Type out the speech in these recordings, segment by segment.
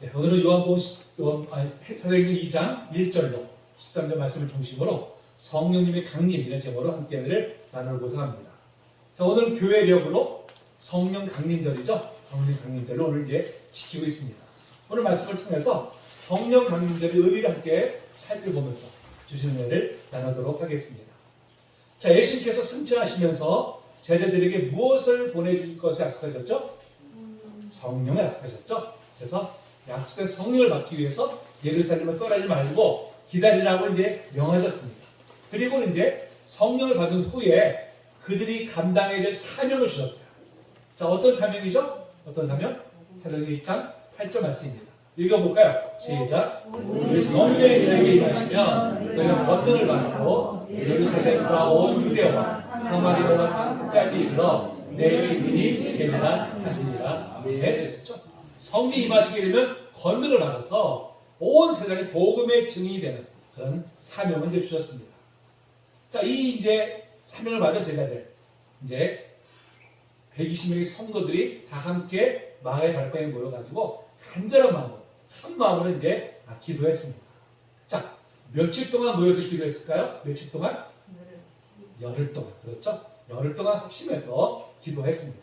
네, 오늘은 사도행전 2장 1절로 13절 말씀을 중심으로 성령님의 강림이라는 제목으로 함께 나누고자 합니다. 자, 오늘은 교회력으로 성령 강림절이죠. 성령 강림절을 오늘 이제 지키고 있습니다. 오늘 말씀을 통해서 성령 강림절의 의미를 함께 살펴보면서 주시는 은혜를 나누도록 하겠습니다. 자, 예수님께서 승천하시면서 제자들에게 무엇을 보내줄 것을 약속하셨죠? 성령을 약속하셨죠. 그래서 약속된 성령을 받기 위해서 예루살렘을 떠나지 말고 기다리라고 이제 명하셨습니다. 그리고 이제 성령을 받은 후에 그들이 감당해야 될 사명을 주셨어요. 자, 어떤 사명이죠? 어떤 사명? 사도행전 1장 8절 말씀입니다. 읽어볼까요? 시작. 성령이 너에게 임하시면 너희가 권능을 받고 예루살렘과 온 유대와 사마리아와 땅 끝까지 이르러 내 증인이 되리라 하시니라. 아멘. 성령이 임하시게 되면 권능을 받아서 온 세상에 복음의 증인이 되는 그런 사명을 이제 주셨습니다. 자, 이 이제 사명을 받은 제자들, 이제 120명의 성도들이 다 함께 마가의 다락방에 모여가지고 간절한 마음으로, 한 마음으로 이제 기도했습니다. 자, 며칠 동안 모여서 기도했을까요? 며칠 동안? 열흘 동안. 그렇죠? 열흘 동안 합심해서 기도했습니다.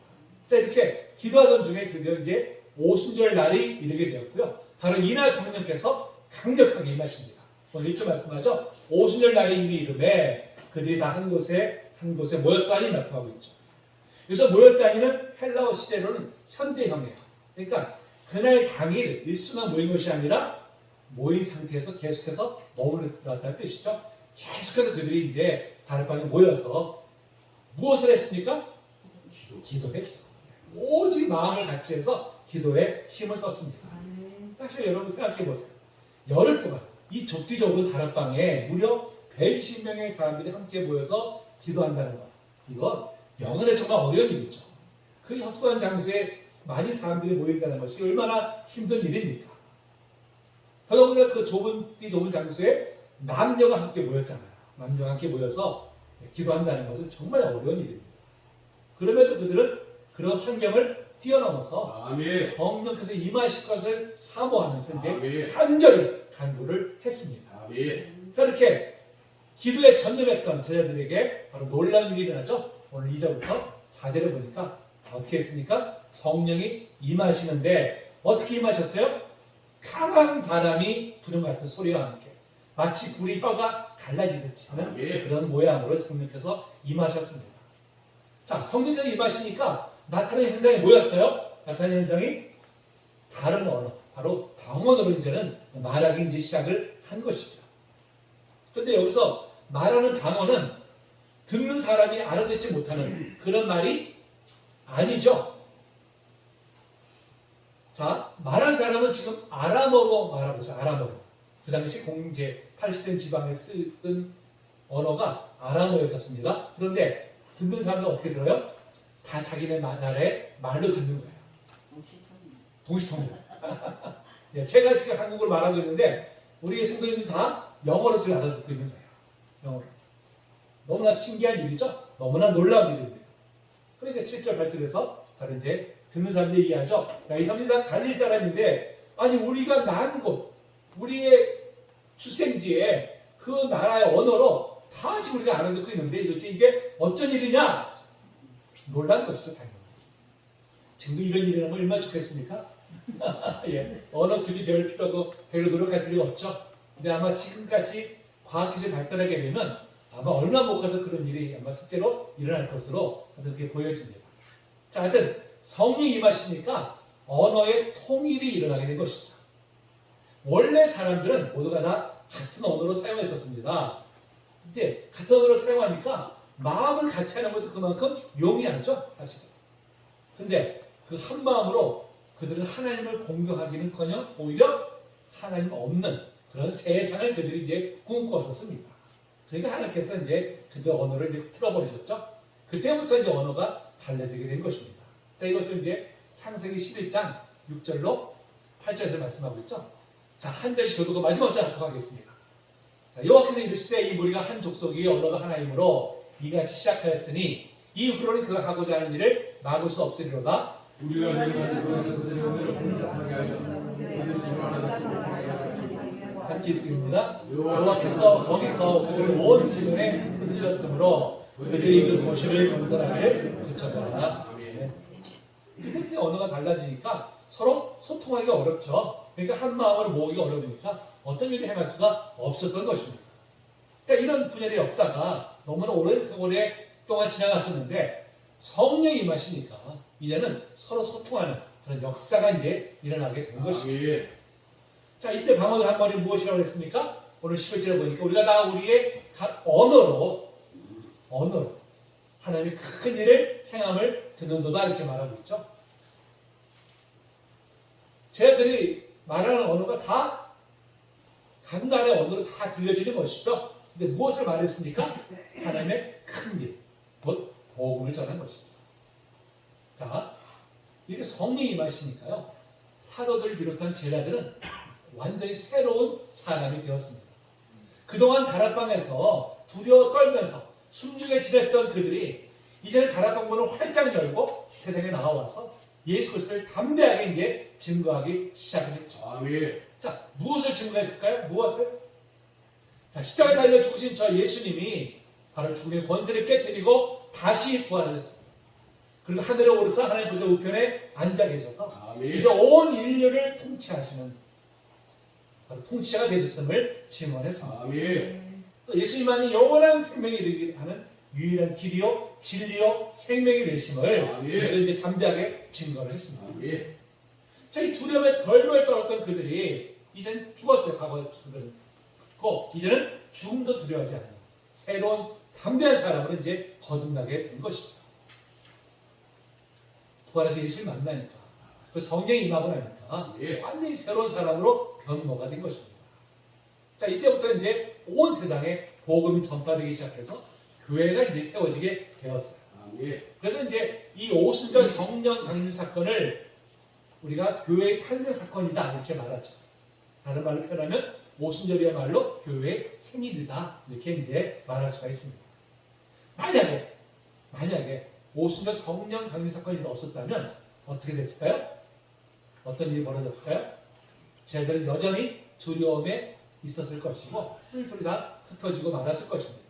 자, 이렇게 기도하던 중에 드디어 이제 오순절 날이 이르게 되었고요. 바로 이날 성령께서 강력하게 임하십니다. 오늘 1절 말씀하죠. 오순절 날이 이미 이름에 그들이 다 한 곳에 모였다니 말씀하고 있죠. 그래서 모였다니는 헬라어 시대로는 현재형이에요. 그러니까 그날 당일 일수만 모인 것이 아니라 모인 상태에서 계속해서 머무르다는 뜻이죠. 계속해서 그들이 이제 다락방에 모여서 무엇을 했습니까? 기도했죠. 오직 마음을 같이 해서 기도에 힘을 썼습니다. 사실 여러분 생각해 보세요. 열흘 동안 이 좁디 좁은 다락방에 무려 120명의 사람들이 함께 모여서 기도한다는 것. 이건 영원에 정말 어려운 일이죠. 그 협소한 장소에 많은 사람들이 모인다는 것이 얼마나 힘든 일입니까? 더더군다나 그 좁은 장소에 남녀가 함께 모였잖아요. 남녀가 함께 모여서 기도한다는 것은 정말 어려운 일입니다. 그럼에도 그들은 그런 환경을 뛰어넘어서 아멘. 성령께서 임하실 것을 사모하면서 이제 아멘. 간절히 간구를 했습니다. 아멘. 자, 이렇게 기도에 전념했던 제자들에게 바로 놀라운 일이 일어나죠. 오늘 2절부터 4절에 보니까 어떻게 했습니까? 성령이 임하시는데 어떻게 임하셨어요? 강한 바람이 부는 것 같은 소리와 함께 마치 굴이 혀가 갈라지듯이 하는 그런 모양으로 성령께서 임하셨습니다. 자, 성령께서 임하시니까 나타나는 현상이 뭐였어요? 나타나는 현상이 다른 언어, 바로 방언으로 이제는 말하기 이제 시작을 한 것이죠. 그런데 여기서 말하는 방언은 듣는 사람이 알아듣지 못하는 그런 말이 아니죠. 자, 말하는 사람은 지금 아람어로 말하고 있어요. 아람어로. 그 당시 팔레스타인 지방에 쓰던 언어가 아람어였었습니다. 그런데 듣는 사람은 어떻게 들어요? 다 자기네 나라의 말로 듣는 거예요. 동시통역. 제가 지금 한국어를 말하고 있는데 우리 성도님들이 다 영어로 알아듣고 있는 거예요. 영어로. 너무나 신기한 일이죠? 너무나 놀라운 일인데요. 그러니까 7절 8절에서 다른 이제 듣는 사람들이 얘기하죠. 야, 이 사람들이 다 갈릴 사람인데 아니 우리가 난 곳, 우리의 출생지에 그 나라의 언어로 다 지금 우리가 알아듣고 있는데 도대체 이게 어쩐 일이냐? 놀란 것이죠, 당연히. 지금도 이런 일이 나면 얼마나 좋겠습니까? 예, 언어 굳이 배울 필요도 별로 노력할 필요가 없죠. 근데 아마 지금까지 과학기술이 발달하게 되면 아마 얼마 못 가서 그런 일이 아마 실제로 일어날 것으로 그렇게 보여집니다. 자, 하여튼 성령이 임하시니까 언어의 통일이 일어나게 된 것이죠. 원래 사람들은 모두가 다 같은 언어로 사용했었습니다. 이제 같은 언어로 사용하니까 마음을 같이 하는 것도 그만큼 용이하죠, 사실은. 근데 그 한 마음으로 그들은 하나님을 공경하기는커녕 오히려 하나님 없는 그런 세상을 그들이 이제 꿈꿨었습니다. 그러니까 하나님께서 이제 그들 언어를 이제 풀어버리셨죠. 그때부터 이제 언어가 달라지게 된 것입니다. 자, 이것을 이제 창세기 11장 6절로 8절에서 말씀하고 있죠. 자, 한 절씩 교도가 마지막 절 하겠습니다. 여호와께서 이르시되 이 무리가 한 족속이 언어가 하나이므로 이같이 시작하였으니 이후로는 그가 하고자 하는 일을 막을 수 없으리로다. 우리가 그들의 언어를 공격하게 하여 기술입니다. 여호와께서 거기서 그들을 온 지면에 흩으셨으므로 그들이 그 도시를 건설하기를 그쳤더라. 근데 이제 언어가 달라지니까 서로 소통하기가 어렵죠. 그러니까 한 마음으로 모으기가 어려우니까 어떤 일을 행할 수가 없었던 것입니다. 자, 이런 분열의 역사가 너무나 오랜 세월에 동안 지나갔었는데 성령이 임하시니까 이제는 서로 소통하는 그런 역사가 이제 일어나게 된 것이죠. 자, 이때 방언을 한 말이 무엇이라고 했습니까? 오늘 11절에 보니까 우리가 다 우리의 언어로 하나님의 큰 일을 행함을 듣는도다 이렇게 말하고 있죠. 저희들이 말하는 언어가 다 각 나라의 언어로 다 들려지는 것이죠. 근데 무엇을 말했습니까? 하나님의 큰 일, 곧 복음을 전한 것이죠. 자, 이렇게 성령이 임하시니까요, 사도들을 비롯한 제자들은 완전히 새로운 사람이 되었습니다. 그동안 다락방에서 두려워 떨면서 숨죽여 지냈던 그들이 이제는 다락방 문을 활짝 열고 세상에 나와서 예수 그리스도를 담대하게 이제 증거하기 시작했죠. 아멘. 자, 무엇을 증거했을까요? 무엇을? 자, 십자가에 달려 죽으신 저 예수님이 바로 죽음의 권세를 깨뜨리고 다시 부활하셨습니다. 그리고 하늘에 오르사 하나님 보좌 우편에 앉아 계셔서 아멘. 이제 온 인류를 통치하시는 바로 통치자가 되셨음을 증언했습니다. 아멘. 또 예수님만이 영원한 생명이 이르게 하는 유일한 길이요 진리요 생명이 되심을 아멘. 이제 담대하게 증거를 했습니다. 아멘. 자, 이 두려움에 덜덜 떨었던 그들이 이제는 죽었어요. 과거에 그들은. 그리고 이제는 죽음도 두려워하지 않는 새로운 담대한 사람으로 이제 거듭나게 된 것이죠. 부활하신 예수를 만나니까 그 성령이 임하고 나니까 완전히 새로운 사람으로 변모가 된 것입니다. 자, 이때부터 이제 온 세상에 복음이 전파되기 시작해서 교회가 이제 세워지게 되었어요. 아멘. 그래서 이제 이 오순절 성령 강림 사건을 우리가 교회의 탄생 사건이다 이렇게 말하죠. 다른 말로 표현하면 오순절이야말로 교회의 생일이다 이렇게 이제 말할 수가 있습니다. 만약에 오순절 성령 강림 사건이 없었다면 어떻게 됐을까요? 어떤 일이 벌어졌을까요? 쟤들은 여전히 두려움에 있었을 것이고 뿔뿔이 다 흩어지고 말았을 것입니다.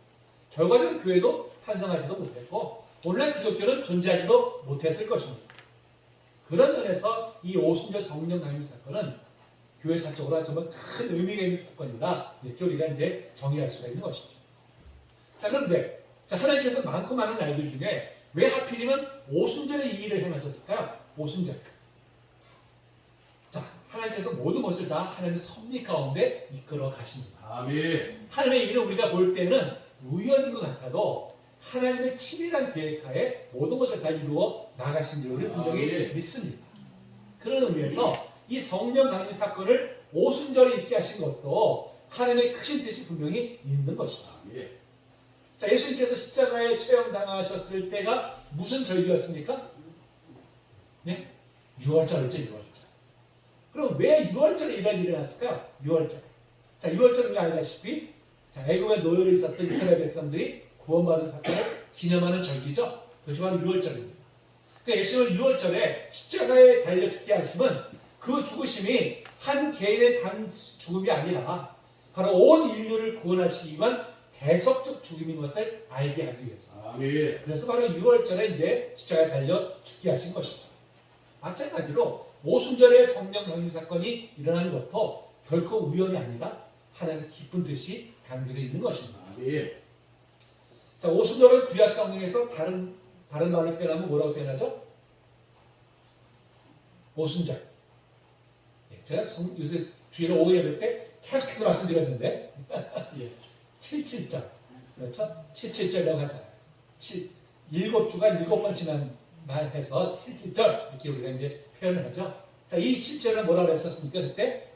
결과적으로 교회도 탄생하지도 못했고 오늘날 기독교는 존재하지도 못했을 것입니다. 그런 면에서 이 오순절 성령 강림 사건은 교회사적으로 정말 큰 의미가 있는 사건이다 이렇게 우리가 이제 정의할 수가 있는 것이죠. 자, 그런데 하나님께서 많고 많은 날들 중에 왜 하필이면 오순절에 이 일을 행하셨을까요? 오순절. 자, 하나님께서 모든 것을 다 하나님의 섭리 가운데 이끌어 가십니다. 아멘. 하나님의 일을 우리가 볼 때는 우연인 것 같아도 하나님의 치밀한 계획하에 모든 것을 다 이루어 나가신 줄 우리 분명히 믿습니다. 그런 의미에서 이 성령 강림 사건을 오순절에 있게 하신 것도 하나님의 크신 뜻이 분명히 있는 것이다. 자, 예수님께서 십자가에 처형당하셨을 때가 무슨 절기였습니까? 네? 6월절이죠, 6월절. 그럼 왜 6월절에 이런 일이 일어났을까요? 6월절. 자, 6월절은 알다시피 애굽에 노예로 있었던 이스라엘 백성들이 구원받은 사건을 기념하는 절기죠. 그것이 바로 6월절입니다. 그러니까 예수님을 6월절에 십자가에 달려 죽게 하심은 그 죽으심이 한 개인의 단 죽음이 아니라 바로 온 인류를 구원하시기 위한 대속적 죽음인 것을 알게 하기 위해서. 아멘. 그래서 바로 6월절에 이제 십자가에 달려 죽게 하신 것이죠. 마찬가지로 오순절에 성령 강림 사건이 일어난 것도 결코 우연이 아니라 하나님의 기쁜 뜻이 담겨져 있는 것입니다. 아멘. 자, 오순절은 구약 성경에서 다른 말로 표현하면 뭐라고 표현하죠? 오순절. 제가 요새 주일에 오후 예배 때 계속해서 말씀드렸는데 7.7절. 그렇죠? 7.7절이라고 하잖아요. 7주가 7번 지난 날 해서 7.7절 이렇게 우리가 이제 표현을 하죠. 자, 이 7절은 뭐라고 했었습니까? 그때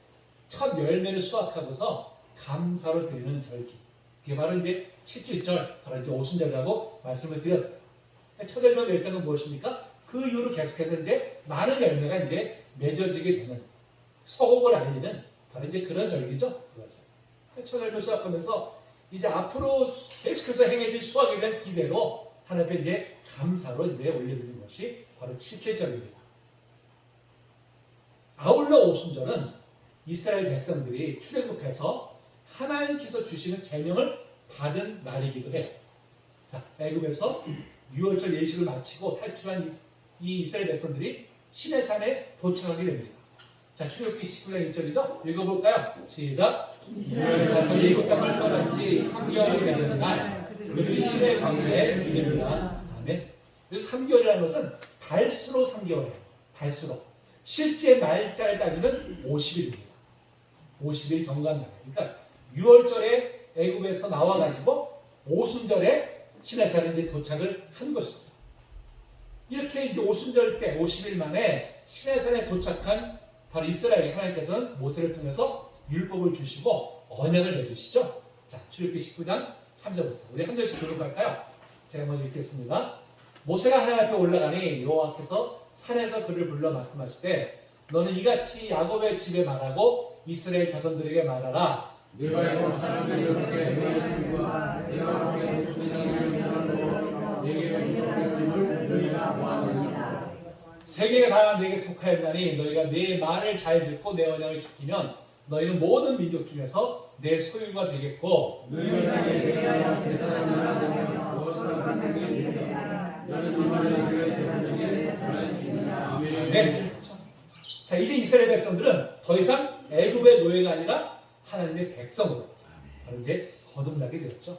첫 열매를 수확하고서 감사로 드리는 절기. 그게 바로 이제 7.7절, 바로 이제 오순절이라고 말씀을 드렸어요. 첫 열매 맺을 때는 무엇입니까? 그 이후로 계속해서 이제 많은 열매가 이제 맺어지게 되는 서곡을 알리는 바로 이제 그런 절기죠. 그것은. 첫 열매 수확하면서 이제 앞으로 계속해서 행해질 수확에 대한 기대로 하나님 앞에 이제 감사로 이제 올려드리는 것이 바로 7.7절입니다. 아울러 오순절은 이스라엘 백성들이 출애굽해서 하나님께서 주시는 계명을 받은 날이기도 해요. 자, 애굽에서 유월절 예식을 마치고 탈출한 이 이스라엘 백성들이 시내산에 도착하게 됩니다. 자, 출애굽기 19장 1절이죠? 읽어볼까요? 시작. 이스라엘 자손이 애굽 땅을 떠난 지 3개월이 되는 날 그들이 시내 광야에 이르니라. 아멘. 그래서 3개월이라는 것은 달수로 3개월이에요. 달수로. 실제 날짜를 따지면 50일입니다. 50일 경과날. 그러니까 6월절에 애굽에서 나와가지고 오순절에 시내산에 도착을 한 것이죠. 이렇게 이제 오순절 때 50일 만에 시내산에 도착한 바로 이스라엘 하나님께서는 모세를 통해서 율법을 주시고 언약을 맺으시죠. 자, 출애굽기 19장 3절부터 우리 한 절씩 교독할까요? 제가 먼저 읽겠습니다. 모세가 하나님 앞에 올라가니 여호와께서 산에서 그를 불러 말씀하시되 너는 이같이 야곱의 집에 말하고 이스라엘 자손들에게 말하라. 내가 애굽 사람들에게 너의 친구와 내가 너의 목숨이라고 내게 인도했음을 너희가 보았느니라. 세계가 다 내게 속하였나니 너희가 내 말을 잘 듣고 내 언약을 지키면 너희는 모든 민족 중에서 내 소유가 되겠고 너희가 나에게 대하여 제사를 나라되며 모든 백성이 되리라. 너는 이 말을 너희의 제사 중에 잘 지키라. 아멘. 네. 자, 이제 이스라엘 백성들은 더 이상 애굽의 노예가 아니라 하나님의 백성으로 바로 이제 거듭나게 되었죠.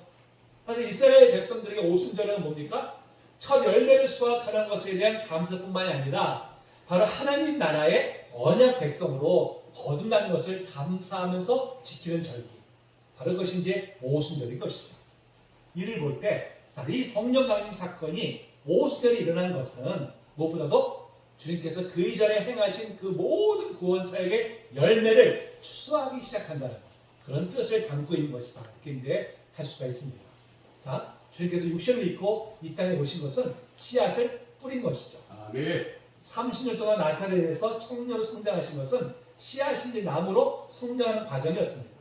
그래서 이스라엘 백성들에게 오순절은 뭡니까? 첫 열매를 수확하는 것에 대한 감사뿐만이 아니라 바로 하나님 나라의 언약 백성으로 거듭난 것을 감사하면서 지키는 절기. 바로 그것이 이제 오순절인 것이죠. 이를 볼 때, 이 성령 강림 사건이 오순절에 일어난 것은 무엇보다도 주님께서 그 이전에 행하신 그 모든 구원 사역의 열매를 추수하기 시작한다는 그런 뜻을 담고 있는 것이다. 이렇게 이제 할 수가 있습니다. 자, 주님께서 육신을 입고 이 땅에 오신 것은 씨앗을 뿌린 것이죠. 아멘. 30년 동안 나사렛에서 청년으로 성장하신 것은 씨앗이 나무로 성장하는 과정이었습니다.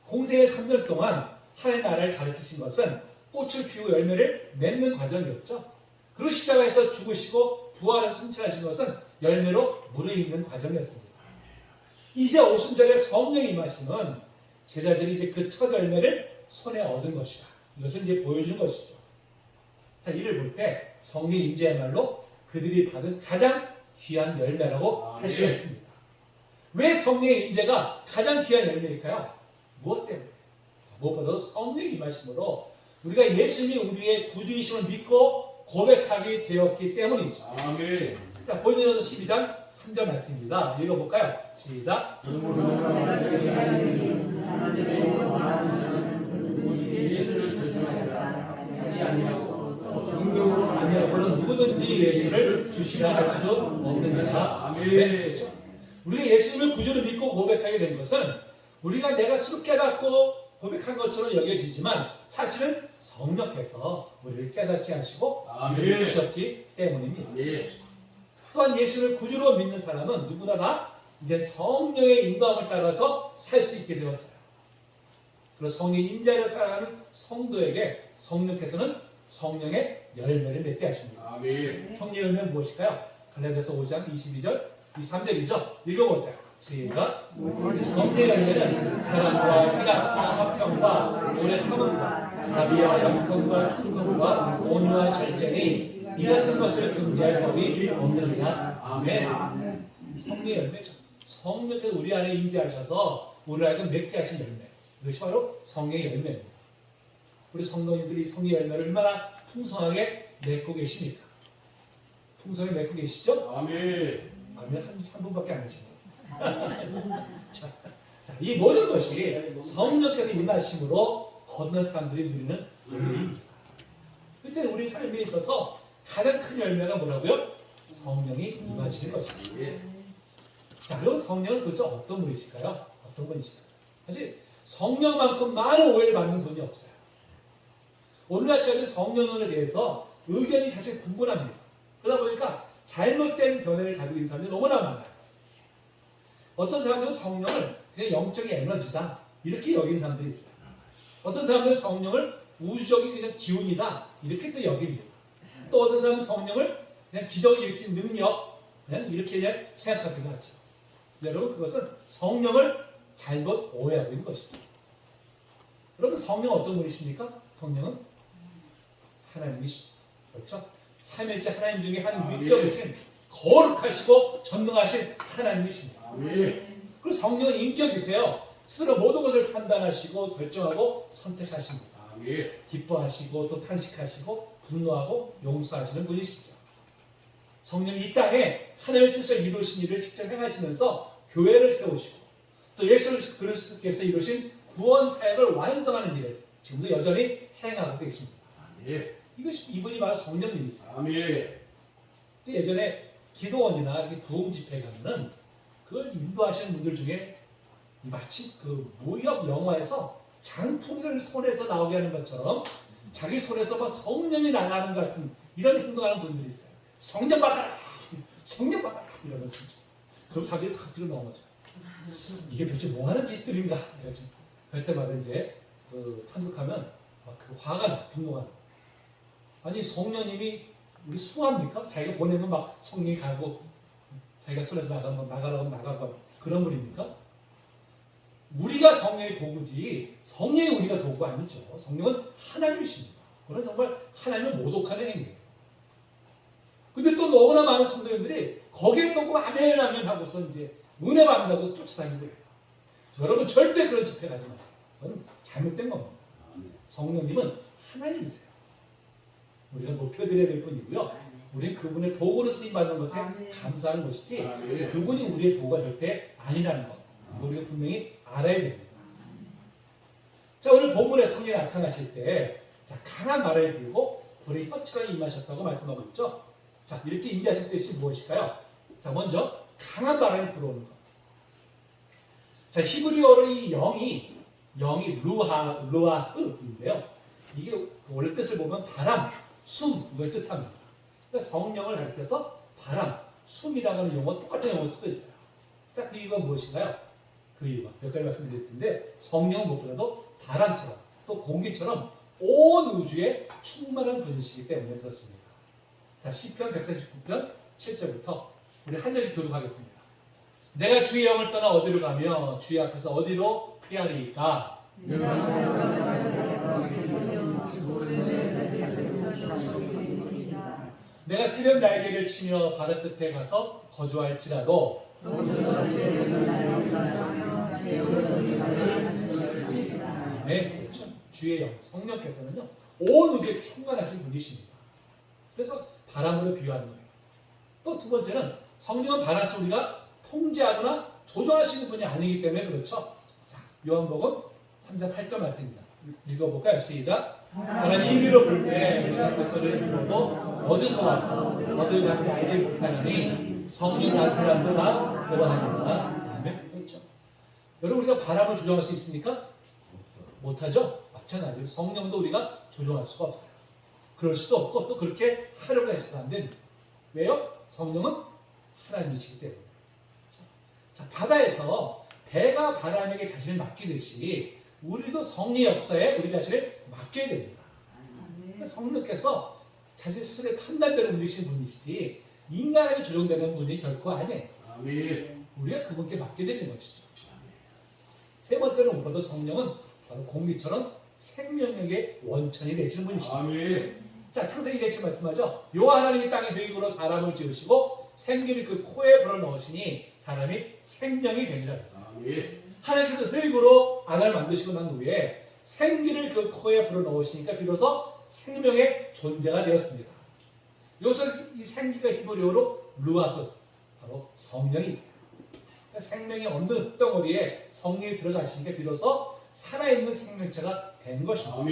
공생의 3년 동안 하나님 나라를 가르치신 것은 꽃을 피우고 열매를 맺는 과정이었죠. 그리고 십자가에서 죽으시고 부활해서 승천하신 것은 열매로 무르익는 과정이었습니다. 이제 오순절에 성령이 임하시면 제자들이 이제 그 첫 열매를 손에 얻은 것이다. 이것을 이제 보여준 것이죠. 자, 이를 볼 때 성령의 임재야말로 그들이 받은 가장 귀한 열매라고 할 수가 있습니다. 왜 성령의 임재가 가장 귀한 열매일까요? 무엇 때문에? 무엇보다도 성령이 임하심으로 우리가 예수님이 우리의 구주이심을 믿고 고백하게 되었기 때문이죠. 아멘. 자, 고린도전서 12장 3절 말씀입니다. 읽어볼까요? 시작. 하나님의 원하는 자는 예수를 저주하자 하지 아니하고 성경으로 아니하고는 누구든지 예수를 주시라 할 수 없느니라. 아멘. 우리가 예수님을 구주로 믿고 고백하게 된 것은 우리가 내가 스스로 깨닫고 고백한 것처럼 여겨지지만 사실은 성령께서 우리를 깨닫게 하시고 우리를 주셨기 때문입니다. 아멘. 또한 예수를 구주로 믿는 사람은 누구나 다 이제 성령의 인도함을 따라서 살 수 있게 되었어요. 그리고 성령의 임재로 살아가는 성도에게 성령께서는 성령의 열매를 맺게 하십니다. 아멘. 성령의 열매는 무엇일까요? 갈라디아서 5장 22절, 23절이죠. 읽어볼까요? 시작. 성령의 열매는 사랑과 희락과 화평과 오래 참음과 자비와 양성과 충성과 온유와 절제니 이 같은 것을 금지할 법이 없느니라. 아멘. 성령의 열매죠. 성령께서 우리 안에 임재하셔서 우리 안에 맺게 하신 열매. 이것이 바로 성령의 열매입니다. 우리 성도님들이 성령의 열매를 얼마나 풍성하게 맺고 계십니까? 풍성하게 맺고 계시죠? 아멘. 아멘. 한 분밖에 안 계시네요. 자, 이 모든 것이 성령께서 임하심으로 거듭난 사람들이 누리는 열매입니다. 그때 우리 삶에 있어서 가장 큰 열매가 뭐라고요? 성령이 임하시는 것입니다. 자, 그럼 성령은 도대체 어떤 분이실까요? 어떤 분이실까요? 사실 성령만큼 많은 오해를 받는 분이 없어요. 오늘날까지 성령론에 대해서 의견이 사실 분분합니다. 그러다 보니까 잘못된 견해를 가지고 있는 사람들이 너무나 많아요. 어떤 사람들은 성령을 그냥 영적인 에너지다 이렇게 여기는 사람들이 있어요. 어떤 사람들은 성령을 우주적인 그냥 기운이다 이렇게 또 여깁니다. 또 어떤 사람은 성령을 그냥 기적을 일으키는 능력 그냥 이렇게 그냥 생각하기도 하죠. 여러분 그것은 성령을 잘못 오해하고 있는 것이죠. 여러분 성령은 어떤 분이십니까? 성령은 하나님이시죠. 그렇죠? 삼일째 하나님 중에 한 위격이신 거룩하시고 전능하신 하나님이십니다. 그리고 성령은 인격이세요. 스스로 모든 것을 판단하시고 결정하고 선택하십니다. 기뻐하시고 또 탄식하시고 분노하고 용서하시는 분이시죠. 성령이 이 땅에 하나님의 뜻을 이루신 일을 직접 행하시면서 교회를 세우시고 또 예수 그리스도께서 이루신 구원 사역을 완성하는 일을 지금도 여전히 행하고 계십니다. 이것이 이분이 바로 성령님이세요. 예전에 기도원이나 이렇게 부흥 집회 가면은 그걸 인도하시는 분들 중에 마치 그 무협 영화에서 장풍을 손에서 나오게 하는 것처럼 자기 손에서 막 성령이 나가는 것 같은 이런 행동하는 분들이 있어요. 성령 받아라! 성령 받아라! 이러면서 그럼 자기를 다 뒤로 넘어져요. 이게 도대체 뭐 하는 짓들인가? 그럴 때마다 이제 그 참석하면 막 그 화가 나, 분노가 나. 아니 성령님이 우리 수호합니까? 자기가 보내면 막 성령이 가고 자기가 손에서 나가라고 나가고 그런 분입니까? 우리가 성령의 도구지 성령이 우리가 도구 아니죠. 성령은 하나님이십니다. 그건 정말 하나님을 모독하는 행위예요. 근데 또 너무나 많은 성도님들이 거기에 또 아멘 아멘 하고서 이제 은혜 받는다고 쫓아다니고 해요. 여러분 절대 그런 집회 가지 마세요. 그건 잘못된 겁니다. 성령님은 하나님이세요. 우리가 높여드려야 될 뿐이고요. 우리는 그분의 도구로 쓰임받는 것에 감사하는 것이지 그분이 우리의 도구가 절대 아니라는 것. 우리가 분명히 알아야 됩니다. 자, 오늘 본문에 성령이 나타나실 때 자, 강한 바람이 불고 불의 혀처럼 임하셨다고 말씀하고 있죠. 자, 이렇게 임하실 뜻이 무엇일까요? 자, 먼저 강한 바람이 불어오는 것. 자, 히브리어로 이 영이 루아흐인데요. 이게 원래 뜻을 보면 바람, 숨 이걸 뜻합니다. 그러니까 성령을 가리켜서 바람, 숨이라고 하는 용어가 똑같은 용어를 쓰고 있어요. 자, 그 이유가 무엇인가요? 그 이유가 몇 가지 말씀드릴 텐데 성령은 무엇보다도 바람처럼 또 공기처럼 온 우주에 충만한 분이시기 때문에 그렇습니다. 자, 시편 149편 7절부터 우리 한 절씩 교독하겠습니다. 내가 주의 영을 떠나 어디로 가며 주의 앞에서 어디로 피하리까? 내가 새벽 날개를 치며 바다 끝에 가서 거주할지라도 네, 그렇죠. 주의 영, 성령께서는요 온 우주에 충만하신 분이십니다. 그래서 바람으로 비유하는 거예요. 또 두 번째는 성령은 바람처럼 우리가 통제하거나 조절할 수 있는 분이 아니기 때문에 그렇죠. 자, 요한복음 3장 8절 말씀입니다. 읽어볼까요? 시작. 바람이 임의로 불 때 우리가 그 소리를 들어도 어디서 왔어? 어디 가는지 알지 못하느니 성령 난 사람도 다 그러하니라. 아멘. 그렇죠. 여러분 우리가 바람을 조정할 수 있습니까? 못하죠? 마찬가지로 성령도 우리가 조정할 수가 없어요. 그럴 수도 없고 또 그렇게 하려고 해서도 안 됩니다. 왜요? 성령은 하나님이시기 때문에. 자, 바다에서 배가 바람에게 자신을 맡기듯이 우리도 성령의 역사에 우리 자신을 맡겨야 됩니다. 그러니까 성령께서 자신 스스로의 판단대로 움직이시는 분이시지 인간에게 조정되는 분이 결코 아니에요. 우리가 그분께 맡게 되는 것이죠. 세 번째는 무엇보다 성령은 바로 공기처럼 생명력의 원천이 되시는 분이십니다. 자, 창세기 2장 말씀하죠. 여호와 하나님이 땅의 흙으로 사람을 지으시고 생기를 그 코에 불어넣으시니 사람이 생명이 되리라 했어요. 하나님께서 흙으로 아담을 만드시고 난 후에 생기를 그 코에 불어넣으시니까 비로소 생명의 존재가 되었습니다. 여기서 이 생기가 히브리어로 루아흐, 바로 성령이세요. 생명이 없는 흙덩어리에 성령이 들어가시니까 비로소 살아있는 생명체가 된 것입니다.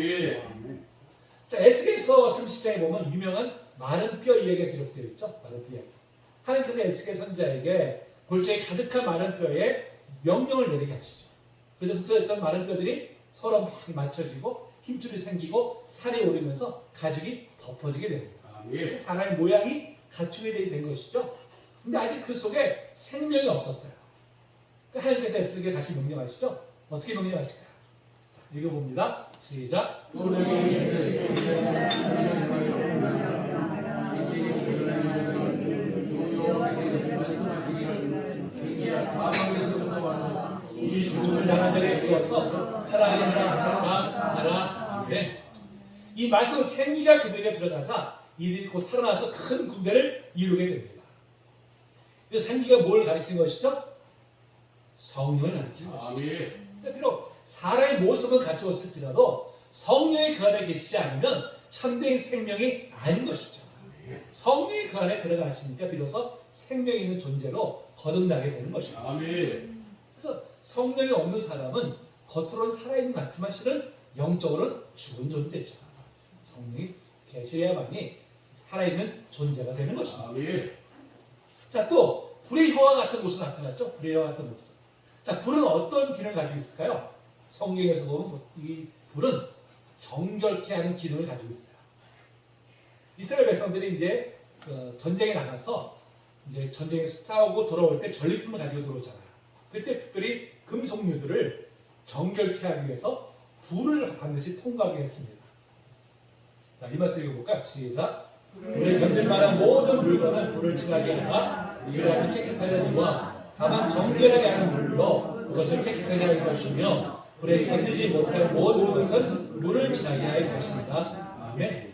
자, 에스겔서 30장에 보면 유명한 마른 뼈 이야기가 기록되어 있죠. 마른 뼈 이야기. 하나님께서 에스겔 선지자에게 골짜기 가득한 마른 뼈에 명령을 내리게 하시죠. 그래서 흩어졌던 마른 뼈들이 서로 막 맞춰지고 힘줄이 생기고 살이 오르면서 가죽이 덮어지게 됩니다. 사람의 모양이 갖추게 된 것이죠. 근데 아직 그 속에 생명이 없었어요. 하나님께서 에스겔에게 다시 명령하시죠. 어떻게 명령하실까요? 읽어봅니다. 시작. 이 죽음을 당한 자에게 부어서 살아나게 하라 하셨다 하라. 아멘. 이 말씀 생기가 그들에게 들어가자 이들이 곧 살아나서 큰 군대를 이루게 됩니다. 이 생기가 뭘 가리키는 것이죠? 성령을 가리키는 것이죠. 비록 사람의 모습은 갖추었을지라도 성령이 그 안에 계시지 않으면 참된 생명이 아닌 것이죠. 성령이 그 안에 들어가시니까 비로소 생명이 있는 존재로 거듭나게 되는 것입니다. 그래서 성령이 없는 사람은 겉으로는 살아있는 것 같지만 실은 영적으로는 죽은 존재죠. 성령이 계셔야만이 살아있는 존재가 되는 것입니다. 자, 또 불의 혀와 같은 모습 나타났죠. 불의 혀와 같은 모습. 자, 불은 어떤 기능을 가지고 있을까요? 성경에서 보면 이 불은 정결케 하는 기능을 가지고 있어요. 이스라엘 백성들이 이제 전쟁에 나가서 이제 전쟁에서 싸우고 돌아올 때 전리품을 가지고 들어오잖아요. 그때 특별히 금속류들을 정결케 하기 위해서 불을 반드시 통과하게 했습니다. 자, 이 말씀 읽어볼까요? 시작. 불에 견딜 만한 모든 물건은 불을 칠하게 하라. 이러하면 깨끗하려니와 다만 정결하게 하는 물로 그것을 깨끗하게 할 것이며 불에 견디지 못할 모든 것은 물을 칠하게 할 것입니다. 아멘.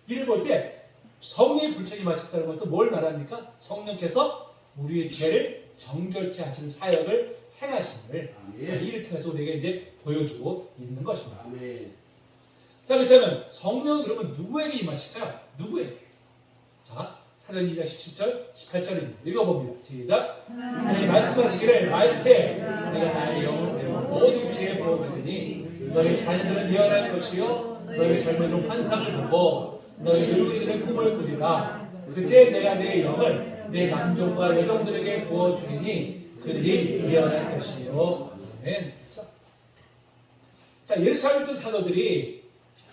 이를 볼 때 성령의 불책이 마셨다는 것은 뭘 말합니까? 성령께서 우리의 죄를 정결케 하시는 사역을 행하심을 이를 통해서 우리에게 이제 보여주고 있는 것입니다. 자, 그렇다면 성령은 그러면 누구에게 임하실까요? 누구에게? 자, 사도행 2장 17절, 18절입니다. 읽어봅니다. 시작. 하나님 말씀하시기를 말세 내가 나의 영을 내어 모든 죄에 부어주리니 너희 자녀들은 예언할 것이요 너희 젊은이는 환상을 보고 너희 늙은이들은 꿈을 꾸리라. 그때 내가 내 영을 내 남종과 여종들에게 부어주리니 그들이 예언할 것이요. 아멘. 자, 예루살렘 있던 사람들이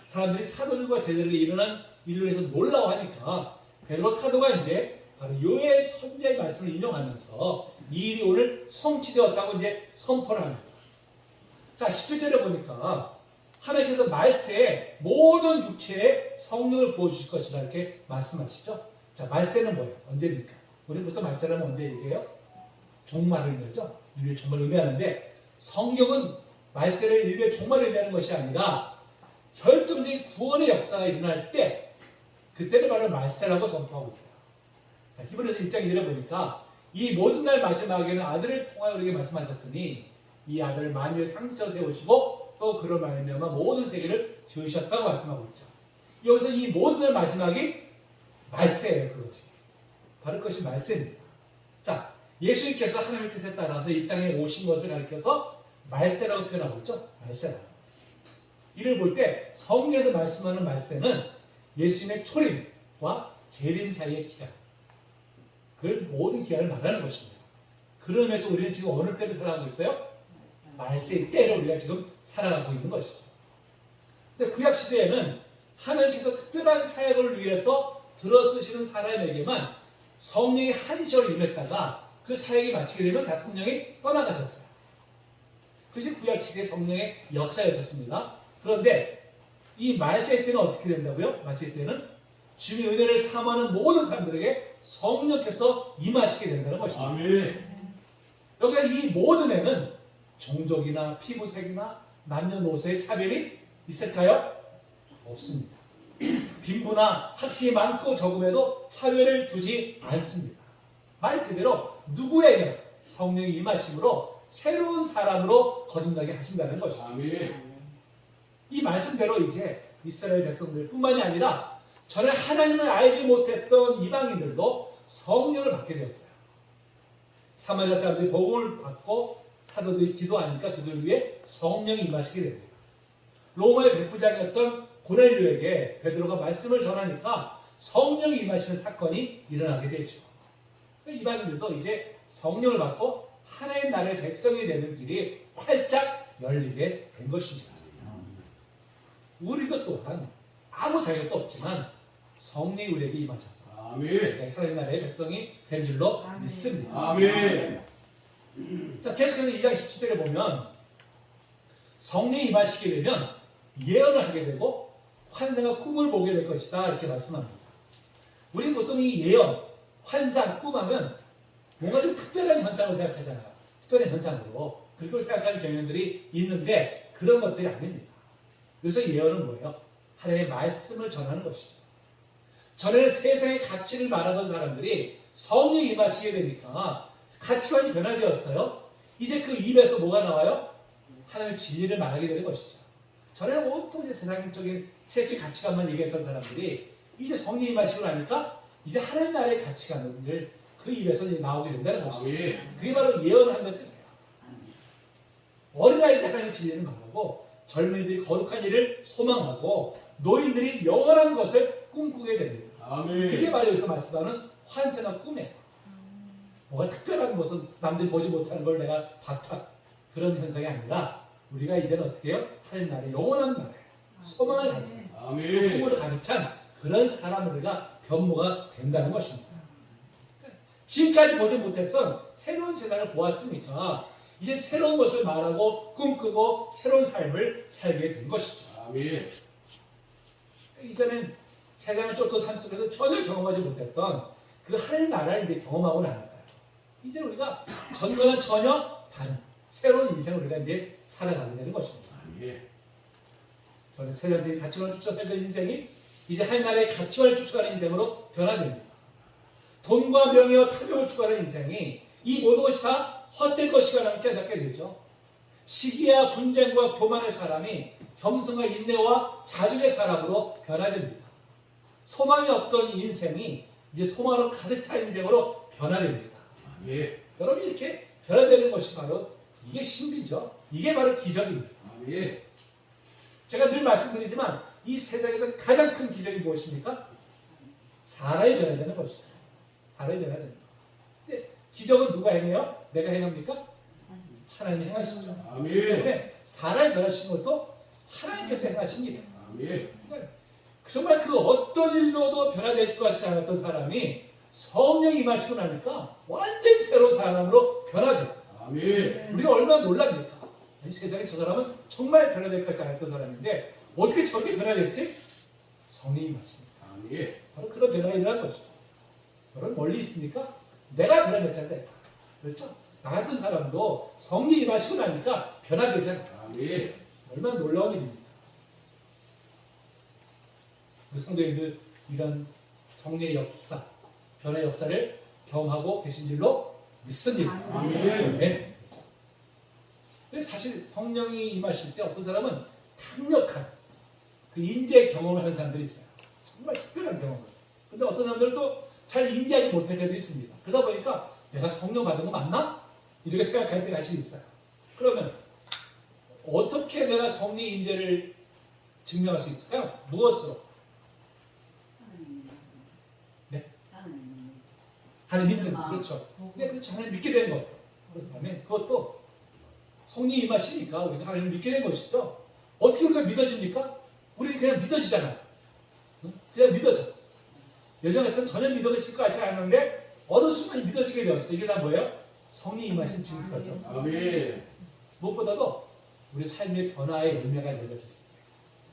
사도들과 제자들이 일어난 일로 해서 놀라워하니까 베드로 사도가 이제 바로 요엘 선지자의 말씀을 인용하면서 이 일이 오늘 성취되었다고 이제 선포를 합니다. 자, 17절에 보니까 하나님께서 말세에 모든 육체에 성령을 부어주실 것이라 이렇게 말씀하시죠. 자, 말세는 뭐예요? 언제입니까? 우리 보통 말세라면 언제 얘기해요? 종말을 의미하죠. 인류의 종말을 의미하는데 성경은 말세를 인류의 종말을 의미하는 것이 아니라 결정적인 구원의 역사가 일어날 때 그때를 바로 말세라고 선포하고 있어요. 자, 히브리서 1장 1절에 보니까 이 모든 날 마지막에는 아들을 통하여 우리에게 말씀하셨으니 이 아들을 만유의 상주자로 세우시고 또 그를 말미암아 모든 세계를 지으셨다고 말씀하고 있죠. 여기서 이 모든 날 마지막이 말세예요. 그것이 바로 그것이 말세입니다. 자, 예수님께서 하나님의 뜻에 따라서 이 땅에 오신 것을 가리켜서 말세라고 표현하고 있죠. 말세라고. 이를 볼 때 성경에서 말씀하는 말세는 예수님의 초림과 재림 사이의 기간, 그 모든 기간을 말하는 것입니다. 그러면서 우리는 지금 어느 때를 살아가고 있어요? 말세의 때를 우리가 지금 살아가고 있는 것이죠. 근데 구약 시대에는 하나님께서 특별한 사역을 위해서 들어쓰시는 사람에게만 성령이 한 시절 임했다가 그 사역이 마치게 되면 다 성령이 떠나가셨어요. 그것이 구약 시대의 성령의 역사였었습니다. 그런데 이 말세 때는 어떻게 된다고요? 말세 때는 주님의 은혜를 사모하는 모든 사람들에게 성령께서 임하시게 된다는 것입니다. 아멘. 여기가 이 모든 애는 종족이나 피부색이나 남녀노소의 차별이 있을까요? 없습니다. 빈부나 학식이 많고 적음에도 차별을 두지 않습니다. 말 그대로 누구에게 성령이 임하심으로 새로운 사람으로 거듭나게 하신다는 것이죠. 아멘. 이 말씀대로 이제 이스라엘 백성들 뿐만이 아니라 전에 하나님을 알지 못했던 이방인들도 성령을 받게 되었어요. 사마리아 사람들이 복음을 받고 사도들이 기도하니까 그들 위해 성령이 임하시게 됩니다. 로마의 백부장이었던 고넬료에게 베드로가 말씀을 전하니까 성령이 임하시는 사건이 일어나게 되죠. 이방인들도 이제 성령을 받고 하나님 나라의 백성이 되는 길이 활짝 열리게 된 것입니다. 우리도 또한 아무 자격도 없지만 성령이 우리에게 임하셔서 아멘. 하나님 나라의 백성이 된 줄로 믿습니다. 아멘. 자, 계속해서 2장 17절에 보면 성령이 임하시게 되면 예언을 하게 되고 환상과 꿈을 보게 될 것이다 이렇게 말씀합니다. 우리는 보통 이 예언, 환상, 꿈하면 뭔가 좀 특별한 현상을 생각하잖아요. 특별한 현상으로. 그렇게 생각하는 경향들이 있는데 그런 것들이 아닙니다. 그래서 예언은 뭐예요? 하나님의 말씀을 전하는 것이죠. 전에는 세상의 가치를 말하던 사람들이 성령이 임하시게 되니까 가치관이 변화되었어요. 이제 그 입에서 뭐가 나와요? 하나님의 진리를 말하게 되는 것이죠. 전에는 온통 이제 세상적인 세계 가치관만 얘기했던 사람들이 이제 성령이 임하시고 나니까 이제 하나님 나라의 가치관을 그 입에서 이제 나오게 된다는 것이죠. 그게 바로 예언하는 뜻이에요. 어린아이들이 하나님의 진리를 말하고 젊은이들이 거룩한 일을 소망하고 노인들이 영원한 것을 꿈꾸게 됩니다. 그게 바로 여기서 말씀하는 환생한 꿈이에요. 뭐가 특별한 것은 남들이 보지 못하는 걸 내가 봤다. 그런 현상이 아니라 우리가 이제는 어떻게 해요? 하나님 나라의 영원한 나라에 소망을 가진 꿈으로 가득 찬 그런 사람으로 우리가 변모가 된다는 것입니다. 지금까지 보지 못했던 새로운 세상을 보았으니까 이제 새로운 것을 말하고 꿈꾸고 새로운 삶을 살게 된 것이죠. 이전엔 세상을 쫓던 삶 속에서 전혀 경험하지 못했던 그 하나님 나라를 이제 경험하고 나니까요. 이제 우리가 전과는 전혀 다른 새로운 인생을 우리가 이제 살아가게 되는 것입니다. 저는 세상적인 가치관을 쫓아가는 인생이 이제 하나님 나라의 가치관을 쫓아가는 인생으로 변화됩니다. 돈과 명예와 탐욕을 추구하는 인생이 이 모든 것이 다 헛될 것이라는 깨닫게 되죠. 시기와 분쟁과 교만의 사람이 겸손과 인내와 자중의 사람으로 변화됩니다. 소망이 없던 인생이 이제 소망으로 가득 찬 인생으로 변화됩니다. 여러분 이렇게 변화되는 것이 바로 이게 신비죠. 이게 바로 기적입니다. 제가 늘 말씀드리지만 이 세상에서 가장 큰 기적이 무엇입니까? 사람이 변화되는 것이죠. 사람이 변화되는 것. 근데 기적은 누가 행해요? 내가 행합니까? 하나님이 행하시죠. 때문에 사람이 변화시키는 것도 하나님께서 행하신 일이에요. 그러니까 정말 그 어떤 일로도 변화될 것 같지 않았던 사람이 성령이 임하시고 나니까 완전히 새로운 사람으로 변화돼요. 우리가 얼마나 놀랍니까? 이 세상에 저 사람은 정말 변화될 것 같지 않았던 사람인데 어떻게 저게 변화됐지? 성령이 임하시니까. 바로 그런 변화가 일어난 것이죠. 여러분 멀리 있습니까? 내가 변화됐잖아요. 그렇죠? 나 같은 사람도 성령이 임하시고 나니까 변화되잖아요. 얼마나 놀라운 일입니까? 우리 성도님들 이런 성령의 역사, 변화의 역사를 경험하고 계신 줄로 믿습니다. 네. 근데 사실 성령이 임하실 때 어떤 사람은 강력한 그 인지의 경험을 하는 사람들이 있어요. 정말 특별한 경험을. 근데 어떤 사람들은 또 잘 인지하지 못할 때도 있습니다. 그러다 보니까 내가 성령 받은 거 맞나? 이렇게 생각할 때가 사실 있어요. 그러면 어떻게 내가 성령의 인재를 증명할 수 있을까요? 무엇으로? 네? 하나님 믿는 것. 그렇죠. 근데 그렇죠. 하나님 믿게 되는 것. 그렇다면 그것도 성령이 임하시니까 우리가 하나님을 믿게 된 것이죠. 어떻게 우리가 믿어집니까? 우리는 그냥 믿어지잖아요. 그냥 믿어져. 예전 같으면 전혀 믿어질 것 같지 않았는데 어느 순간 믿어지게 되었어요. 이게 다 뭐예요? 성령이 임하신 증거죠. 무엇보다도 우리 삶의 변화의 열매가 열려졌을 때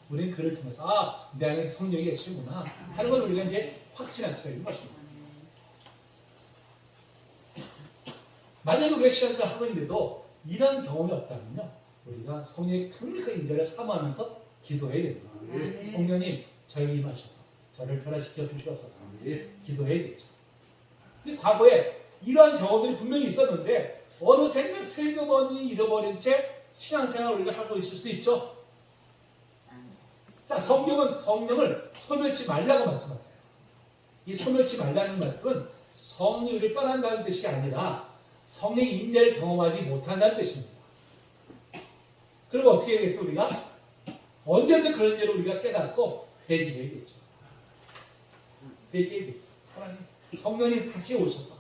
우리는 그를 통해서 내 안에 성령이 계시구나 하는 걸 우리가 이제 확신할 수가 있는 것입니다. 만약에 우리가 신앙생활을 하고 있는데도 이런 경험이 없다면요, 우리가 성령의 강력한 인자를 사모하면서 기도해야 됩니다. 성령님 저에게 임하셔서 저를 변화시켜 주시옵소서. 기도해야 되죠. 근데 과거에 이러한 경험들이 분명히 있었는데 어느 생을 슬그머니 잃어버린 채 신앙생활을 우리가 하고 있을 수도 있죠. 자, 성경은 성령을 소멸치 말라고 말씀하세요. 이 소멸치 말라는 말씀은 성령이 우리를 떠난다는 뜻이 아니라 성령의 인자를 경험하지 못한다는 뜻입니다. 그럼 어떻게 되겠어 우리가? 언제부터 그런 일을 우리가 깨닫고 회개해야겠죠. 회개해야겠죠. 하나님 성령님 다시 오셔서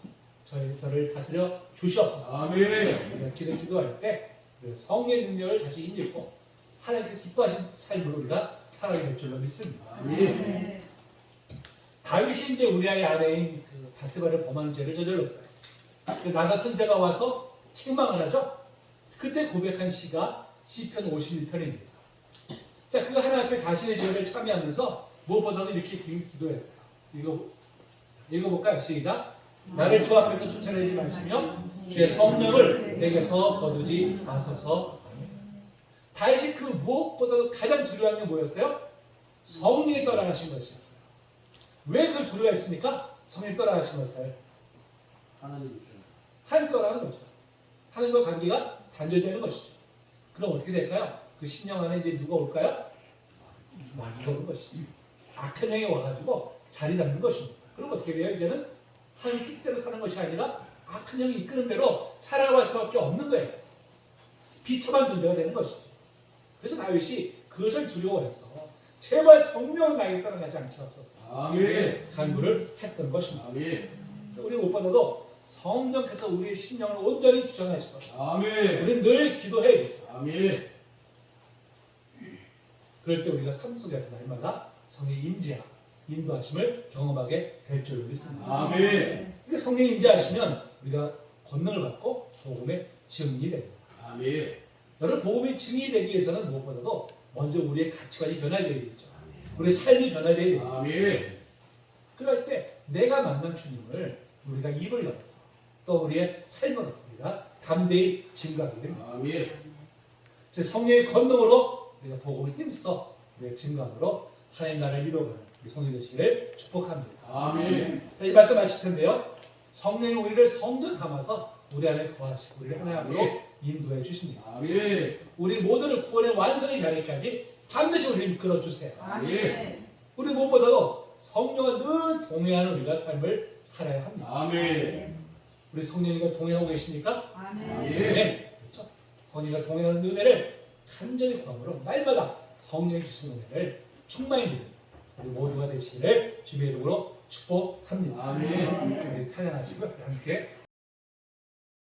저를 다스려 주시옵소서. 이렇게 기도할 때 성령의 능력을 다시 힘입고 하나님께 기뻐하신 삶으로 우리가 살아야 될 줄로 믿습니다. 다윗이 이제 우리아의 아내인 그 바세바를 범하는 죄를 저질렀어요. 나사 선지자가 와서 책망을 하죠. 그때 고백한 시가 시편 51편입니다. 자, 그 하나님 앞에 자신의 죄를 참여하면서 무엇보다도 이렇게 기도했어요. 읽어볼까요? 시작. 나를 주 앞에서 쫓아내지 마시며 주의 성령을 내게서 거두지 마소서. 다윗이 그 무엇보다도 가장 두려워한 게 뭐였어요? 성령이 떠나가신 것이었어요. 왜 그걸 두려워했습니까? 성령이 떠나가신 것을 하나님 떠나가는 거죠. 하나님과 관계가 단절되는 것이죠. 그럼 어떻게 될까요? 그 신령 안에 이제 누가 올까요? 마귀가 오는 것이죠. 악한 영이 와가지고 자리 잡는 것입니다. 그럼 어떻게 돼요? 이제는 하나님 뜻대로 사는 것이 아니라 악한 영이 이끄는 대로 살아갈 수밖에 없는 거예요. 비참한 존재가 되는 것이죠. 그래서 다윗이 그것을 두려워해서 제발 성령은 나에게 떠나가지 않게 하옵소서. 아멘. 간구를 했던 것입니다. 아멘. 우리 무엇보다도 성령께서 우리의 심령을 온전히 주장하시도록 아멘. 우리는 늘 기도해야 되죠. 아멘. 그럴 때 우리가 삶 속에서 날마다 성령의 임재와 인도하심을 경험하게 될 줄 믿습니다. 아멘. 그러니까 성령의 임재하시면 우리가 권능을 받고 복음의 증인이 됩니다. 아멘. 여러분, 복음의 증인이 되기 위해서는 무엇보다도 먼저 우리의 가치관이 변화되어야 되겠죠. 우리의 삶이 변화되어야 되겠죠. 아멘. 그럴 때 내가 만난 주님을 우리가 입을 열어서 또 우리의 삶으로서 우리가 담대히 증거하게 됩니다. 아멘. 제 성령의 권능으로 우리가 복음을 힘써 우리의 증거함으로 하나님 나라를 이루어가는 우리 성령 되시기를 축복합니다. 아멘. 자, 이 말씀 마칠 텐데요. 성령이 우리를 성전 삼아서 우리 안에 거하시고 우리를 하나님으로 인도해 주십니다. 아멘. 우리 모두를 구원의 완성이 자리까지 반드시 우리를 이끌어 주세요. 아멘. 우리 무엇보다도 성령과 늘 동행하는 우리가 삶을 살아야 합니다. 아멘. 우리 성령님과 동행하고 계십니까? 아멘. 그렇죠. 성령과 동행하는 은혜를 간절히 구함으로 날마다 성령이 주신 은혜를 충만히 누리는 우리 모두가 되시기를 주님의 이름으로 축복합니다. 아멘. 우리 찬양하시고 함께